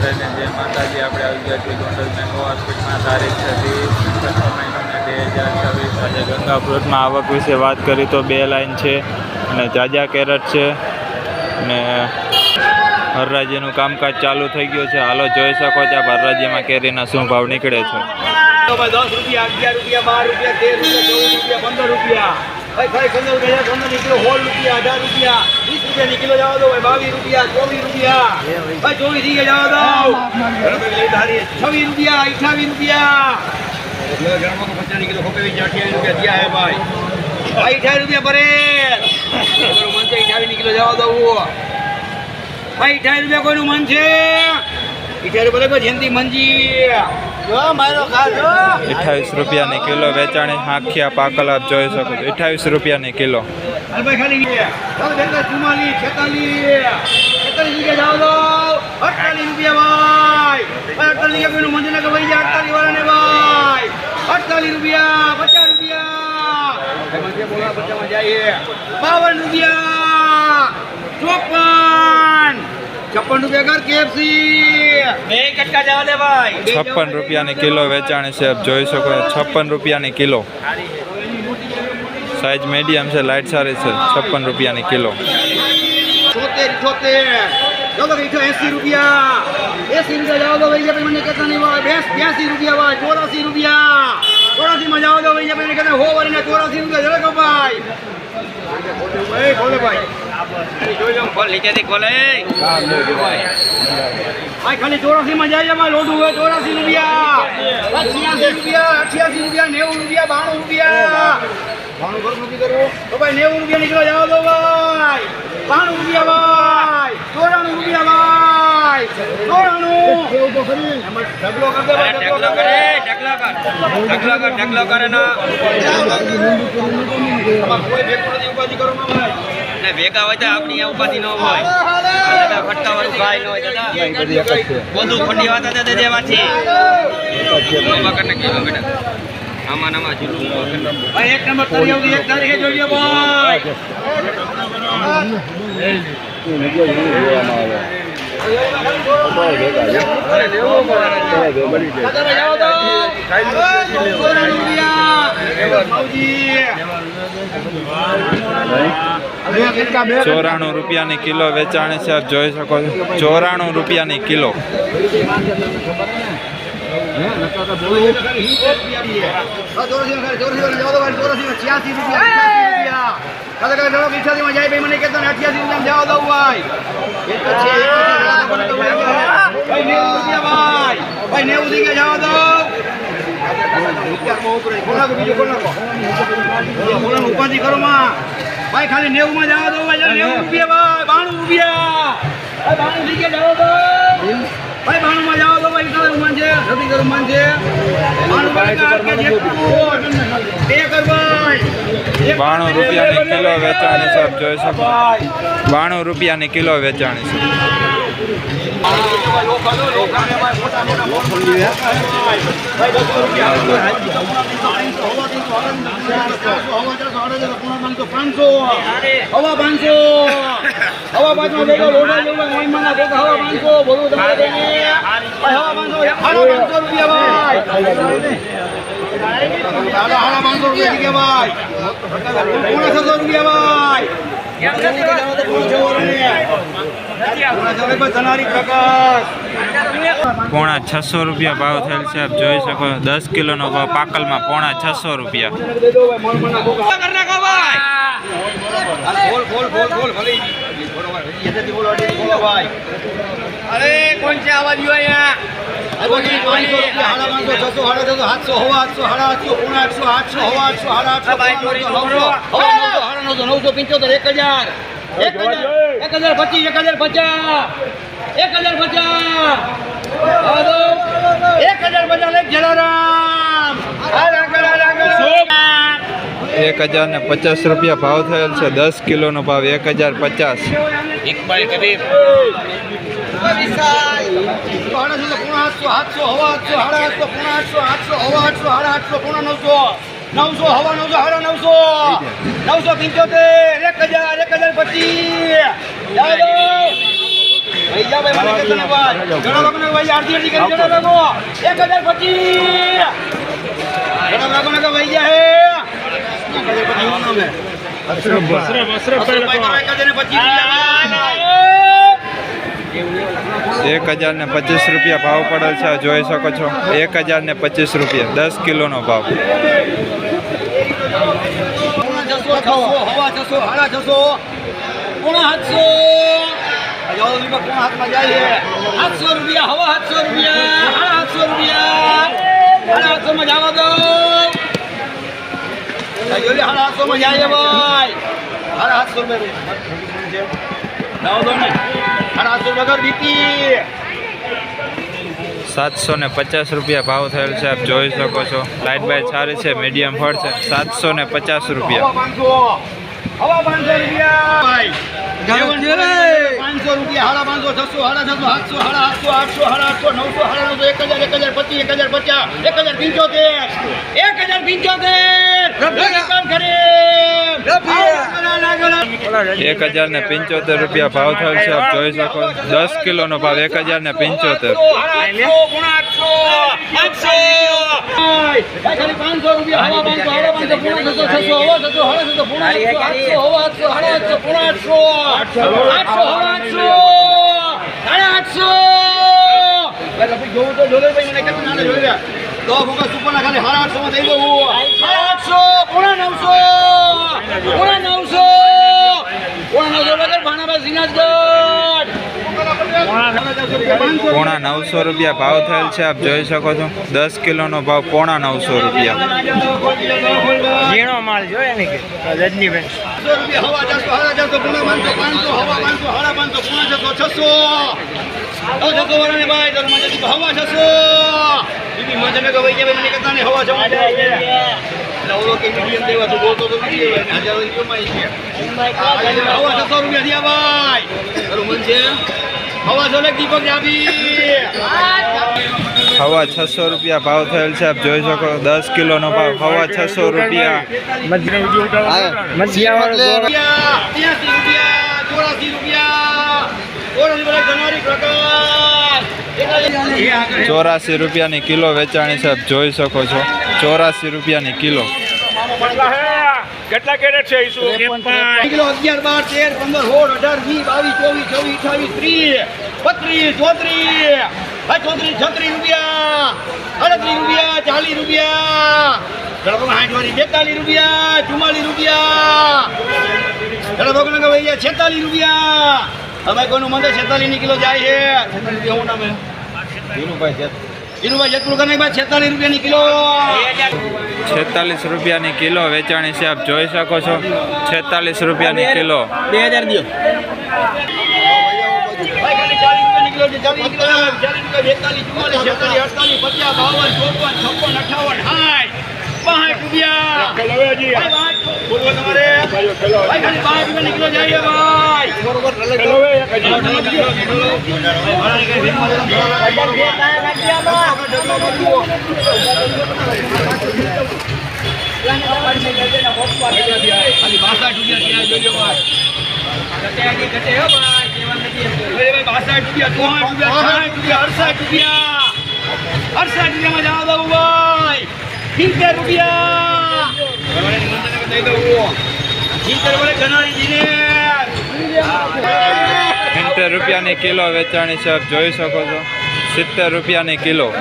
બધાને જય માતાજી. આપણે આવી ગયા છીએ ગોંડલ મેંગો માર્કેટમાં. તારીખ 6 મહિનો 2026. આજે ગંગા ફ્રૂટમાં આવક વિશે વાત કરી તો 2 લાઈન છે અને જાજા કેરેટ છે અને હરરાજીનું કામકાજ ચાલુ થઈ ગયું છે. હાલો જોઈ શકો છો આ હરરાજીમાં કેરીના શું ભાવ નીકળે છે. 10 રૂપિયા, 11 રૂપિયા, 12 રૂપિયા, 13 રૂપિયા, 14 રૂપિયા, ભાઈ 15 રૂપિયા, 15 ની કિલો જવા દો ભાઈ. 22 રૂપિયા, 22 રૂપિયા, 24 ની કિલો જવા દો ભાઈ. 24 રૂપિયા, 28 રૂપિયા, 28 કિલો ખોપેવી 28 રૂપિયા દિયા હે ભાઈ. 28 રૂપિયા ભરે કોઈનું મન છે 28 ની કિલો જવા દો ભાઈ. 28 રૂપિયા કોઈનું મન છે 28 બરાબર જયંતિ મંજી 28 રૂપિયાની કિલો વેચાણી આખિયા પાકલ આપ જોઈ શકો છો. 28 રૂપિયાની કિલો. ₹56 રૂપિયાની કિલો વેચાણી છે આપ જોઈ શકો. 56 રૂપિયાની કિલો. સાઈઝ મીડિયમ છે, લાઇટ સારી છે. 56 રૂપિયાની કિલો. 80 રૂપિયા 80 જાવ દો ભાઈ મને કેતા નહીં હોય. 82 રૂપિયા ભાઈ. 84 રૂપિયા 84 માં જાવ દો ભાઈ મને કેતા હો વરીને 84 રૂપિયા જરા ભાઈ. ભાઈ બોલે ભાઈ જોઈ લો ફોન લીધેથી ખોલે ભાઈ. ખાલી 84 માં જાય એમાં લોડું હોય. 84 રૂપિયા 86 રૂપિયા 88 રૂપિયા 90 રૂપિયા 92 રૂપિયા. ભાણું ઘર મૂકી કરો તો ભાઈ 90 રૂપિયા નીકળો જાવ દો ભાઈ. 92 રૂપિયા ભાઈ. 94 રૂપિયા ભાઈ. 94 કરે ના કોઈ ભેગું નથી ઉપાધિ કરો ભાઈ. ભેગા હોય તો આપણી ઉપાધિ ન હોય. ફટકા વાળું ખાય ન હોય બધું ખંડી વાત હતા દેવાથી આમાં નામાં ભાઈ. 1 નંબર તરી આવતી 1 તારીખે જોઈએ ભાઈ. ₹94 રૂપિયાની કિલો વેચાણી છે આપ જોઈ શકો છો. 94 રૂપિયાની કિલો. ઉપાધિ કરો માં ભાઈ. ખાલી 90 માં જવા દો ભાઈ. 90 રૂપિયા ભાઈ. 92 રૂપિયા ભાઈ. 92 થી જવા દો ભાઈ. 92 માં જવા દો ભાઈ. કરું મન છે નથી કરું મન છે 92 રૂપિયાની કિલો વેચાણી છે આપ જોઈ શકો. 92 રૂપિયાની કિલો વેચાણી છે. પોણા 600 રૂપિયા ભાવ થયેલ છે આપ જોઈ શકો. 10 કિલોનો ભાવ પાકલમાં પોણા 600 રૂપિયા. અરે કોણ છે આવાજ અહીંયા 1050 રૂપિયા ભાવ થયેલ છે. 10 કિલોનો ભાવ 1050. ઇકબાલ કબીર 975 1000 1025 ભાઈ જા ભાઈ મને કહેતો ને ભાઈ ઘણા લોકોને ભાઈ આરતી આરતી કરી ઘણા લોકો 1025 ઘણા લોકોને કે ભાઈ જા હે 1025 નો નામ હે અશરફ ભાઈ 1025 રૂપિયા ભાવ પડેલ છે જોઈ શકો છો 1025 રૂપિયા 10 કિલોનો ભાવ હવા 600 સાડા 600 પોણા 700 હાથમાં જાય 700 રૂપિયા હવા 700 રૂપિયા સાડા 700 રૂપિયા સાડા 700 માં જવા દો સાડા 700 માં જાય ભાઈ સાડા 700 રૂપિયા જવા દો ને સાડા 700 વગર બીપી 750 રૂપિયા ભાવ થયેલ છે આપ જોઈ શકો છો લાઇટ બાય સારી છે મીડિયમ ફળ છે 750 રૂપિયા હવા 500 રૂપિયા ભાઈ 500 રૂપિયા સાડા 500 600 સાડા 600 700 સાડા 800 સાડા 800 900 સાડા 900 1075 રૂપિયા ભાવ થયેલ છે આપ જોઈ શકો 10 કિલોનો ભાવ 1075 પોણા 900 રૂપિયા ભાવ થયેલ છે આપ જોઈ શકો છો 10 કિલોનો ભાવ પોણા 900 રૂપિયા ઝીણો માલ જોઈએ ને કે રજનીબેન હવા 600 રૂપિયા ભાવ થયેલ છે આપ જોઈ શકો 10 કિલોનો ભાવ હવા 600 રૂપિયા ચોરાસી રૂપિયાની કિલો વેચાણી છે આપ જોઈ શકો છો 84 રૂપિયાની કિલો કેટલા કેરેટ છે ઈસુ કિલો 11 12 13 14 15 16 18 20 22 23 25 34 રૂપિયા 38 રૂપિયા 40 રૂપિયા ગણપતિ 60 રૂપિયા 44 રૂપિયા 44 રૂપિયા ગણપતિ 46 રૂપિયા હવે કોઈનું મંદિર 46 ની કિલો જાય છે 46 રૂપિયા હું નામે જીનુભાઈ જેટલું કને 46 રૂપિયાની કિલો 46 રૂપિયાની કિલો વેચાણી છે આપ જોઈ શકો છો 46 રૂપિયાની કિલો 2000 દિયો ભાઈ ખાલી 40 રૂપિયાની કિલો છે 40 રૂપિયા 42 44 46 રૂપિયાની કિલો વેચાણી છે આપ જોઈ શકો છો 70 રૂપિયાની કિલો